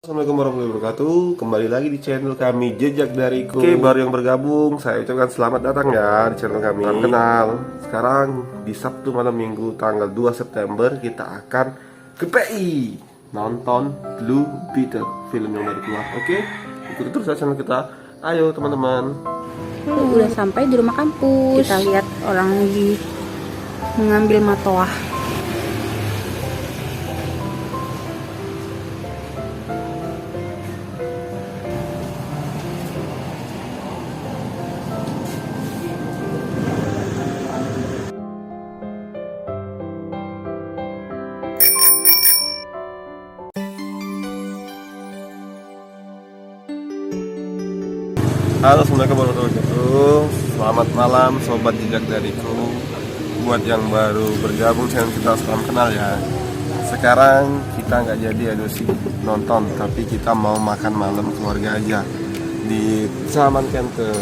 Assalamualaikum warahmatullahi wabarakatuh. Kembali lagi di channel kami Jejak Dariku. Oke, baru yang bergabung, saya ucapkan selamat datang ya di channel kami. Salam kenal. Sekarang di Sabtu malam Minggu tanggal 2 September kita akan ke PI nonton Blue Beetle, film yang baru keluar. Oke, ikuti terus ya channel kita. Ayo teman-teman. Udah sampai di rumah kampus. Kita lihat orang lagi mengambil matoah. Halo, assalamualaikum warahmatullahi wabarakatuh. Selamat malam sobat Jejak Dariku. Buat yang baru bergabung channel kita, salam kenal ya. Sekarang kita nggak jadi adusi nonton, tapi kita mau makan malam keluarga aja di Zaman Kenten.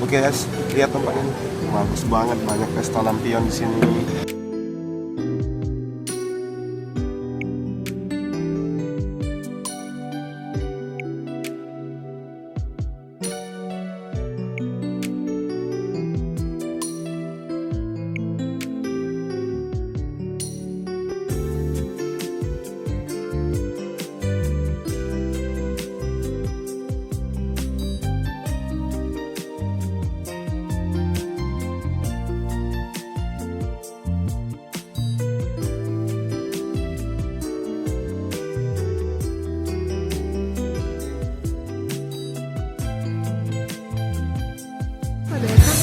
Oke guys, lihat tempat ini bagus banget, banyak pesta lampion di sini.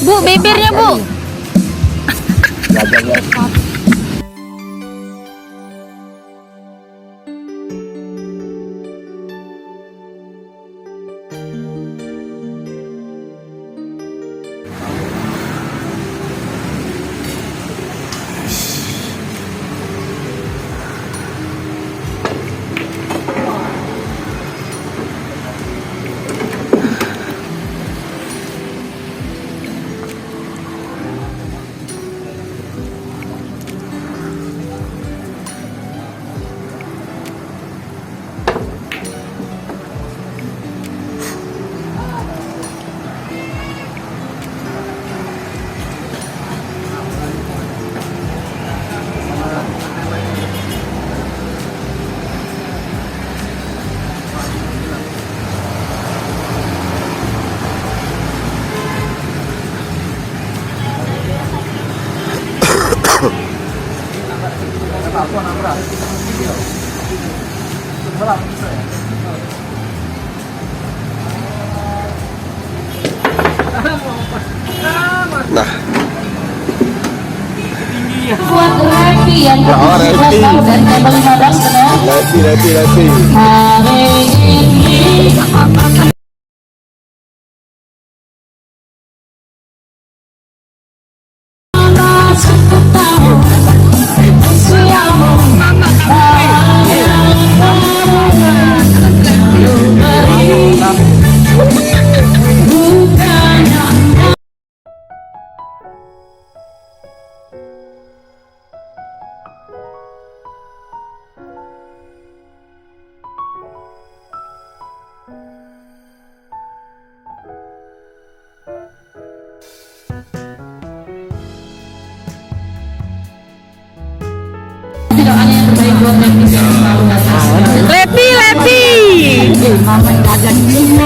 Bu, bibirnya bu. Nah, buat Repi yang ke-17 tahun dan kembali madang benar. Repi. Hari ini cukup tahu usiamu doanya yang terbaik buat Repi yang selalu datang. Lepi. Mama yang ada di sini.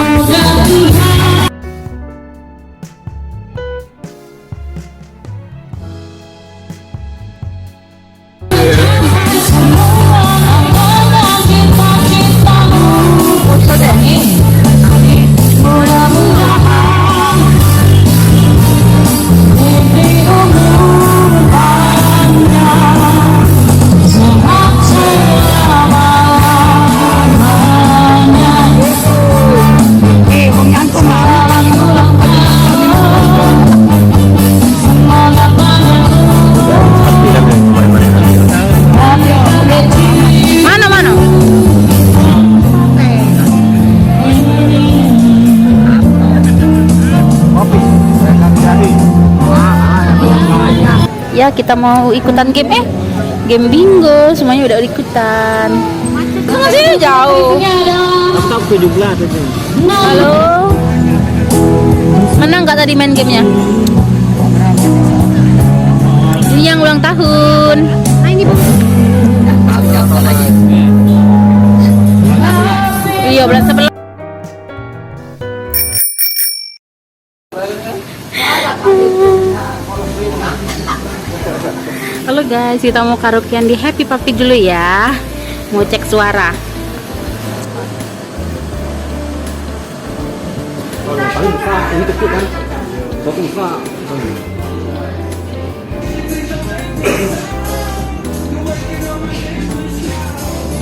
Mana? Ya, kita mau ikutan game game bingo, semuanya udah ikutan. Sama sini jauh. Top 17 itu. Halo. Menang nggak tadi main gamenya? Ini yang ulang tahun. Nah, ini iya belas sebelah. Halo guys, kita mau karaokean di Happy Papi dulu ya. Mau cek suara. Paling besar, ini kecil kan? Bagus besar.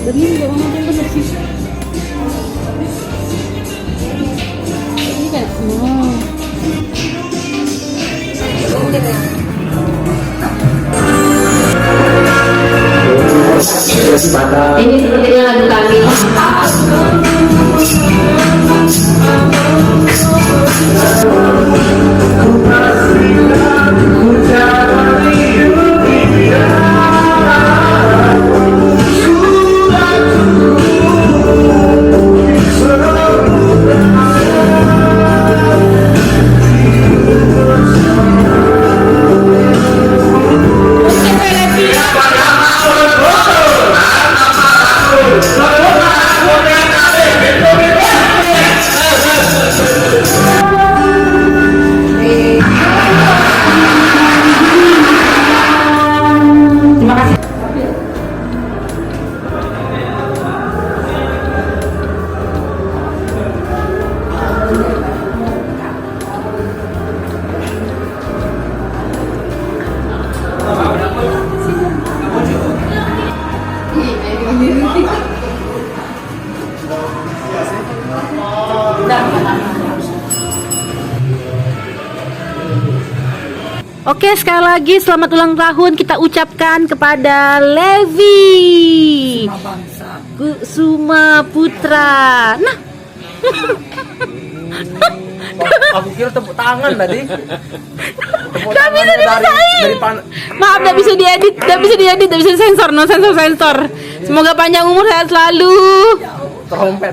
Bener nggak mama yang bener sih? Ini kan? Oh. Ini sepertinya lagu kami. Oke, sekali lagi selamat ulang tahun kita ucapkan kepada Levi Kusuma Putra. Nah, Aku kira tepuk tangan tadi. nggak bisa dipisahin. Maaf, nggak bisa diedit, nggak bisa disensor, no sensor. Semoga panjang umur, sehat selalu. Trompet,